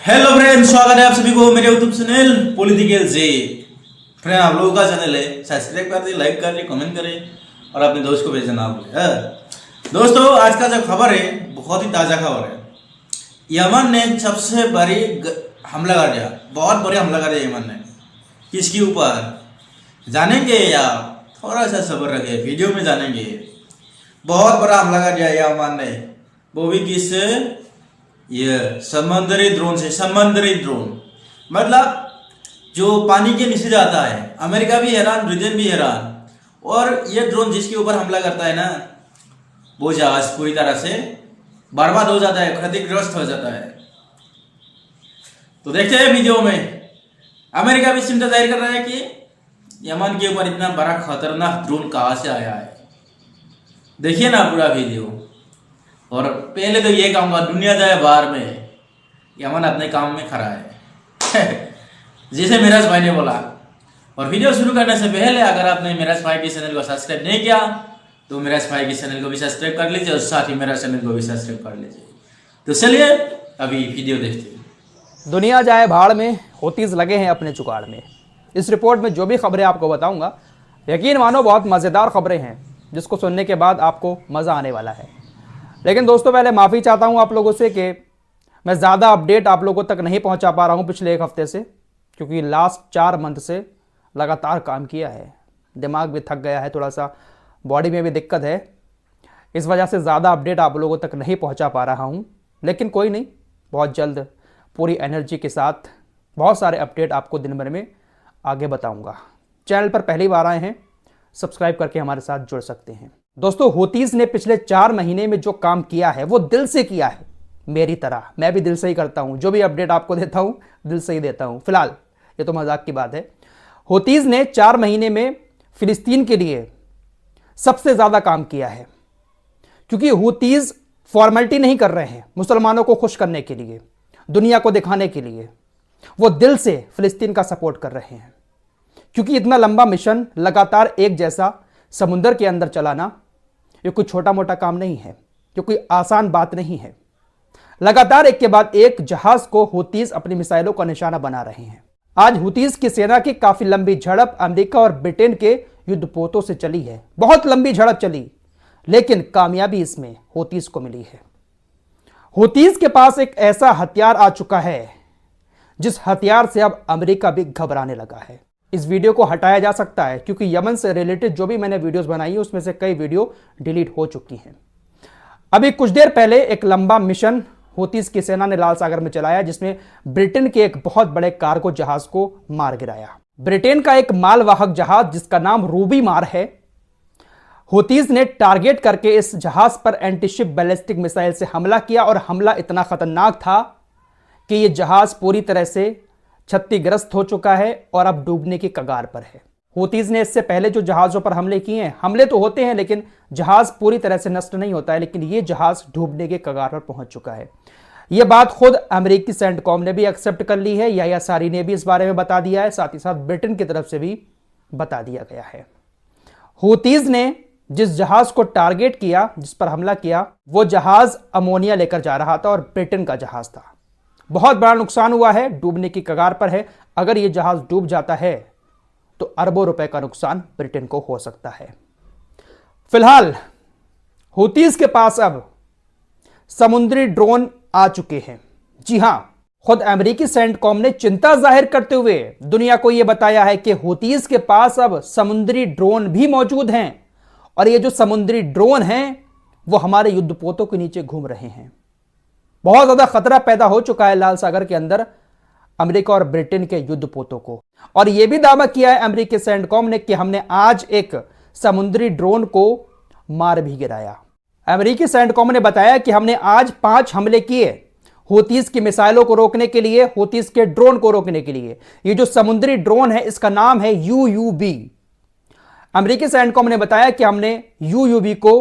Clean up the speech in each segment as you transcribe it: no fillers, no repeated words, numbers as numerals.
Hello friend, स्वागत है आप सभी को मेरे यूट्यूब चैनल पॉलिटिकल से। फ्रेंड, आप लोगों का चैनल है, सब्सक्राइब कर दे, लाइक कर दे, कमेंट करें और अपने दोस्त को भेजना आप लोग। दोस्तों, आज का जो खबर है बहुत ही ताज़ा खबर है। यमन ने सबसे बड़ी हमला कर दिया, बहुत बड़ी हमला कर दिया यमन ने। किसके ऊपर जानेंगे या थोड़ा सा सब्र रखे, वीडियो में जानेंगे। बहुत बड़ा हमला कर दिया यमन ने, वो भी किस ये समुद्री ड्रोन से। समुद्री ड्रोन मतलब जो पानी के नीचे जाता है। अमेरिका भी हैरान, ब्रिटेन भी हैरान। और ये ड्रोन जिसके ऊपर हमला करता है ना, वो जहाज पूरी तरह से बर्बाद हो जाता है, क्षतिग्रस्त हो जाता है। तो देखते हैं वीडियो में। अमेरिका भी चिंता जाहिर कर रहा है कि यमन के ऊपर इतना बड़ा खतरनाक ड्रोन कहाँ से आया है। देखिए ना पूरा वीडियो। और पहले तो ये कहूँगा, दुनिया जाए बाहर में, यमन अपने काम में खड़ा है जैसे मिराज भाई ने बोला। और वीडियो शुरू करने से पहले अगर आपने मिराज भाई के चैनल को सब्सक्राइब नहीं किया तो मिराज भाई के चैनल को भी सब्सक्राइब कर लीजिए और साथ ही मेरा चैनल को भी सब्सक्राइब कर लीजिए। तो चलिए अभी वीडियो देखते हैं। दुनिया जाए भाड़ में, हौतीस लगे हैं अपने जुगाड़ में। इस रिपोर्ट में जो भी खबरें आपको बताऊंगा, यकीन मानो बहुत मज़ेदार खबरें हैं, जिसको सुनने के बाद आपको मज़ा आने वाला है। लेकिन दोस्तों, पहले माफ़ी चाहता हूं आप लोगों से कि मैं ज़्यादा अपडेट आप लोगों तक नहीं पहुंचा पा रहा हूं पिछले एक हफ्ते से, क्योंकि लास्ट 4 मंथ से लगातार काम किया है। दिमाग भी थक गया है, थोड़ा सा बॉडी में भी दिक्कत है, इस वजह से ज़्यादा अपडेट आप लोगों तक नहीं पहुंचा पा रहा हूं। लेकिन कोई नहीं, बहुत जल्द पूरी एनर्जी के साथ बहुत सारे अपडेट आपको दिन भर में आगे बताऊँगा। चैनल पर पहली बार आए हैं, सब्सक्राइब करके हमारे साथ जुड़ सकते हैं। दोस्तों, हौतीस ने पिछले 4 महीने में जो काम किया है वो दिल से किया है। मेरी तरह मैं भी दिल से ही करता हूं, जो भी अपडेट आपको देता हूं दिल से ही देता हूं। फिलहाल ये तो मजाक की बात है। हौतीस ने 4 महीने में फिलिस्तीन के लिए सबसे ज्यादा काम किया है, क्योंकि हौतीस फॉर्मेलिटी नहीं कर रहे हैं मुसलमानों को खुश करने के लिए, दुनिया को दिखाने के लिए। वो दिल से फिलिस्तीन का सपोर्ट कर रहे हैं, क्योंकि इतना लंबा मिशन लगातार एक जैसा समुद्र के अंदर चलाना ये कोई छोटा मोटा काम नहीं है, ये कोई आसान बात नहीं है। लगातार एक के बाद एक जहाज को हौतीस अपनी मिसाइलों का निशाना बना रहे हैं। आज हौतीस की सेना की काफी लंबी झड़प अमेरिका और ब्रिटेन के युद्धपोतों से चली है। बहुत लंबी झड़प चली, लेकिन कामयाबी इसमें हौतीस को मिली है। हौतीस के पास एक ऐसा हथियार आ चुका है जिस हथियार से अब अमेरिका भी घबराने लगा है। इस वीडियो को हटाया जा सकता है, क्योंकि यमन से रिलेटेड जो भी मैंने वीडियोस बनाई है उसमें से कई वीडियो डिलीट हो चुकी हैं। अभी कुछ देर पहले एक लंबा मिशन हौतीस की सेना ने लाल सागर में चलाया, जिसमें ब्रिटेन के एक बहुत बड़े कार्गो जहाज को मार गिराया। ब्रिटेन का एक मालवाहक जहाज जिसका नाम रूबी मार है, हौतीस ने टारगेट करके इस जहाज पर एंटीशिप बैलिस्टिक मिसाइल से हमला किया। और हमला इतना खतरनाक था कि यह जहाज पूरी तरह से क्षतिग्रस्त हो चुका है और अब डूबने की कगार पर है। हौतीस ने इससे पहले जो जहाजों पर हमले किए हैं, हमले तो होते हैं लेकिन जहाज पूरी तरह से नष्ट नहीं होता है, लेकिन यह जहाज डूबने के कगार पर पहुंच चुका है। यह बात खुद अमेरिकी सेंटकॉम ने भी एक्सेप्ट कर ली है, याह्या सारी ने भी इस बारे में बता दिया है, साथ ही साथ ब्रिटेन की तरफ से भी बता दिया गया है। हौतीस ने जिस जहाज को टारगेट किया, जिस पर हमला किया, वो जहाज अमोनिया लेकर जा रहा था और ब्रिटेन का जहाज था। बहुत बड़ा नुकसान हुआ है, डूबने की कगार पर है। अगर यह जहाज डूब जाता है तो अरबों रुपए का नुकसान ब्रिटेन को हो सकता है। फिलहाल हौतीस के पास अब समुद्री ड्रोन आ चुके हैं। जी हां, खुद अमेरिकी सेंटकॉम ने चिंता जाहिर करते हुए दुनिया को यह बताया है कि हौतीस के पास अब समुद्री ड्रोन भी मौजूद हैं। और ये जो समुद्री ड्रोन हैं वो हमारे युद्धपोतों के नीचे घूम रहे हैं। बहुत ज्यादा खतरा पैदा हो चुका है लाल सागर के अंदर अमेरिका और ब्रिटेन के युद्धपोतों को। और यह भी दावा किया है अमेरिकी सेंटकॉम ने कि हमने आज एक समुद्री ड्रोन को मार भी गिराया। अमेरिकी सेंटकॉम ने बताया कि हमने आज 5 हमले किए हौतीस की मिसाइलों को रोकने के लिए, हौतीस के ड्रोन को रोकने के लिए। यह जो समुद्री ड्रोन है इसका नाम है UUV। अमेरिकी सेंटकॉम ने बताया कि हमने UUV को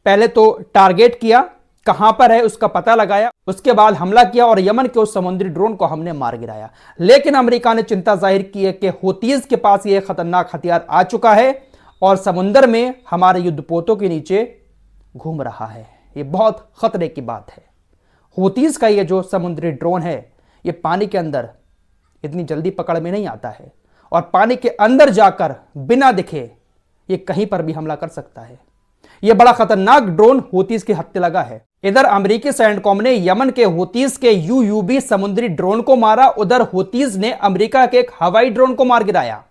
पहले तो टारगेट किया, कहां पर है उसका पता लगाया, उसके बाद हमला किया और यमन के उस समुद्री ड्रोन को हमने मार गिराया। लेकिन अमेरिका ने चिंता जाहिर की है कि हौतीस के पास यह खतरनाक हथियार आ चुका है और समुद्र में हमारे युद्धपोतों के नीचे घूम रहा है। यह बहुत खतरे की बात है। हौतीस का यह जो समुद्री ड्रोन है ये पानी के अंदर इतनी जल्दी पकड़ में नहीं आता है और पानी के अंदर जाकर बिना दिखे ये कहीं पर भी हमला कर सकता है। यह बड़ा खतरनाक ड्रोन हूतीज के हत्थे लगा है। इधर अमेरिकी सैंडकॉम ने यमन के हूतीज के यूयूवी समुद्री ड्रोन को मारा, उधर हूतीज ने अमेरिका के एक हवाई ड्रोन को मार गिराया।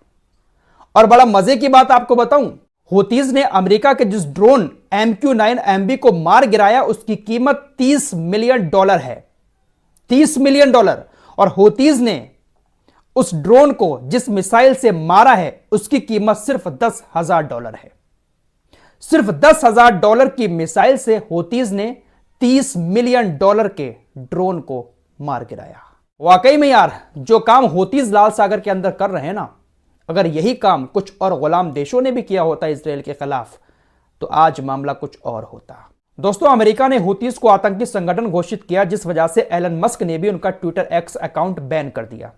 और बड़ा मजे की बात आपको बताऊं, हूतीज ने अमेरिका के जिस ड्रोन MQ-9MB को मार गिराया उसकी कीमत $30 मिलियन है। $30 मिलियन। और हूतीज ने उस ड्रोन को जिस मिसाइल से मारा है उसकी कीमत सिर्फ $10,000 है। सिर्फ $10,000 की मिसाइल से हूतीज ने $30 मिलियन के ड्रोन को मार गिराया। वाकई में यार, जो काम हूतीज लाल सागर के अंदर कर रहे हैं ना, अगर यही काम कुछ और गुलाम देशों ने भी किया होता इजराइल के खिलाफ तो आज मामला कुछ और होता। दोस्तों, अमेरिका ने हूतीज को आतंकी संगठन घोषित किया, जिस वजह से एलन मस्क ने भी उनका ट्विटर X अकाउंट बैन कर दिया।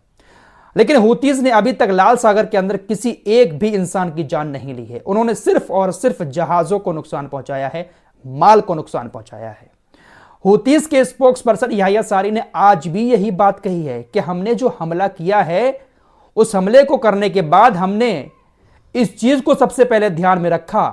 लेकिन हूतीज ने अभी तक लाल सागर के अंदर किसी एक भी इंसान की जान नहीं ली है। उन्होंने सिर्फ और सिर्फ जहाजों को नुकसान पहुंचाया है, माल को नुकसान पहुंचाया है। हूतीज के स्पोक्स पर्सन याह्या सारी ने आज भी यही बात कही है कि हमने जो हमला किया है उस हमले को करने के बाद हमने इस चीज को सबसे पहले ध्यान में रखा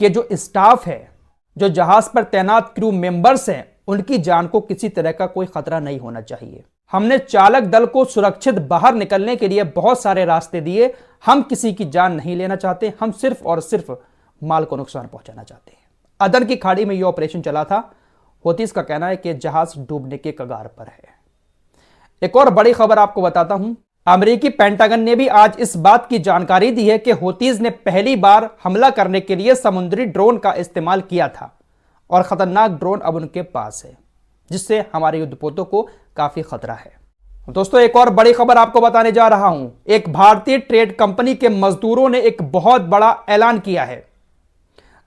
कि जो स्टाफ है, जो जहाज पर तैनात क्रू मेंबर्स हैं, उनकी जान को किसी तरह का कोई खतरा नहीं होना चाहिए। हमने चालक दल को सुरक्षित बाहर निकलने के लिए बहुत सारे रास्ते दिए। हम किसी की जान नहीं लेना चाहते, हम सिर्फ और सिर्फ माल को नुकसान पहुंचाना चाहते हैं। अदन की खाड़ी में यह ऑपरेशन चला था। हूतीज का कहना है कि जहाज डूबने के कगार पर है। एक और बड़ी खबर आपको बताता हूं, अमेरिकी पेंटागन ने भी आज इस बात की जानकारी दी है कि हूतीज ने पहली बार हमला करने के लिए समुद्री ड्रोन का इस्तेमाल किया था और खतरनाक ड्रोन अब उनके पास है, जिससे हमारे युद्धपोतों को काफी खतरा है। दोस्तों, एक और बड़ी खबर आपको बताने जा रहा हूं। एक भारतीय ट्रेड कंपनी के मजदूरों ने एक बहुत बड़ा ऐलान किया है।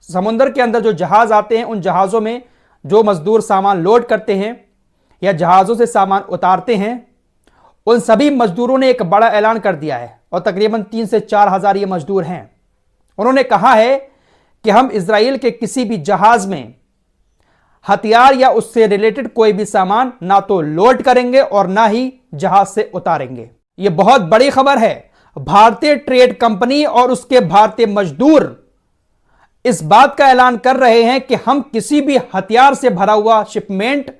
समुद्र के अंदर जो जहाज आते हैं, उन जहाजों में जो मजदूर सामान लोड करते हैं या जहाजों से सामान उतारते हैं, उन सभी मजदूरों ने एक बड़ा ऐलान कर दिया है और तकरीबन 3 से 4 हजार ये मजदूर हैं। उन्होंने कहा है कि हम इजराइल के किसी भी जहाज में हथियार या उससे रिलेटेड कोई भी सामान ना तो लोड करेंगे और ना ही जहाज से उतारेंगे। यह बहुत बड़ी खबर है। भारतीय ट्रेड कंपनी और उसके भारतीय मजदूर इस बात का ऐलान कर रहे हैं कि हम किसी भी हथियार से भरा हुआ शिपमेंट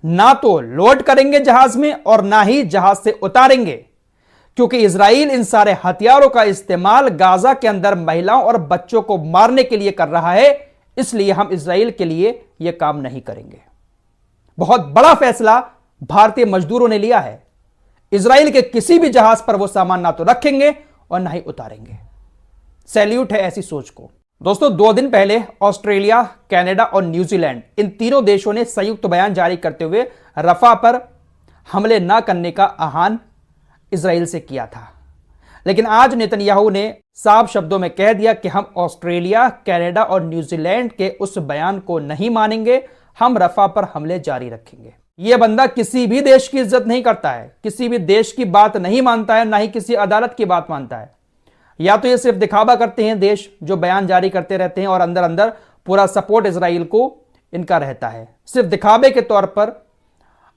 ना तो लोड करेंगे जहाज में और ना ही जहाज से उतारेंगे, क्योंकि इजराइल इन सारे हथियारों का इस्तेमाल गाजा के अंदर महिलाओं और बच्चों को मारने के लिए कर रहा है। इसलिए हम इजराइल के लिए यह काम नहीं करेंगे। बहुत बड़ा फैसला भारतीय मजदूरों ने लिया है। इजराइल के किसी भी जहाज पर वो सामान ना तो रखेंगे और ना ही उतारेंगे। सैल्यूट है ऐसी सोच को। दोस्तों, 2 दिन पहले ऑस्ट्रेलिया, कनाडा और न्यूजीलैंड, इन तीनों देशों ने संयुक्त बयान जारी करते हुए रफा पर हमले न करने का आह्वान इजराइल से किया था। लेकिन आज नेतन्याहू ने साफ शब्दों में कह दिया कि हम ऑस्ट्रेलिया, कनाडा और न्यूजीलैंड के उस बयान को नहीं मानेंगे, हम रफा पर हमले जारी रखेंगे। यह बंदा किसी भी देश की इज्जत नहीं करता है, किसी भी देश की बात नहीं मानता है, ना ही किसी अदालत की बात मानता है। या तो ये सिर्फ दिखावा करते हैं देश जो बयान जारी करते रहते हैं और अंदर अंदर पूरा सपोर्ट इजराइल को इनका रहता है। सिर्फ दिखावे के तौर पर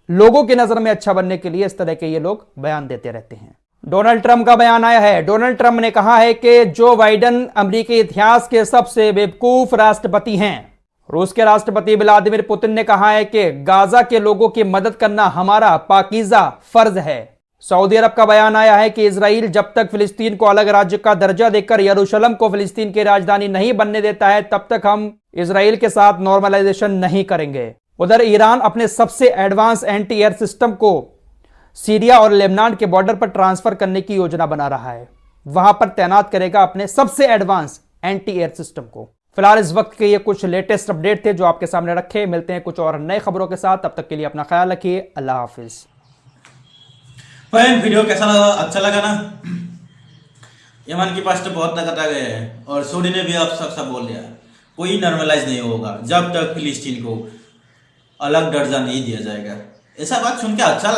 लोगों की नजर में अच्छा बनने के लिए इस तरह के ये लोग बयान देते रहते हैं। डोनाल्ड ट्रंप का बयान आया है। डोनाल्ड ट्रंप ने कहा है कि जो बाइडेन अमेरिकी इतिहास के सबसे बेवकूफ राष्ट्रपति हैं। रूस के राष्ट्रपति व्लादिमीर पुतिन ने कहा है कि गाजा के लोगों की मदद करना हमारा पाकीज़ा फर्ज है। सऊदी अरब का बयान आया है कि इजराइल जब तक फिलिस्तीन को अलग राज्य का दर्जा देकर यरूशलेम को फिलिस्तीन की राजधानी नहीं बनने देता है, तब तक हम इजराइल के साथ नॉर्मलाइजेशन नहीं करेंगे। उधर ईरान अपने सबसे एडवांस एंटी एयर सिस्टम को सीरिया और लेबनान के बॉर्डर पर ट्रांसफर करने की योजना बना रहा है। वहां पर तैनात करेगा अपने सबसे एडवांस एंटी एयर सिस्टम को। फिलहाल इस वक्त के ये कुछ लेटेस्ट अपडेट थे जो आपके सामने रखे। मिलते हैं कुछ और नए खबरों के साथ, तब तक के लिए अपना ख्याल रखिए। अल्लाह हाफिज। फ्रेंड, वीडियो कैसा लगा? अच्छा लगा ना? यमन के पास तो बहुत ताकत आ गए हैं और सऊदी ने भी अब सब बोल दिया, कोई नॉर्मलाइज नहीं होगा जब तक फिलिस्तीन को अलग दर्जा नहीं दिया जाएगा। ऐसा बात सुन के अच्छा लगा।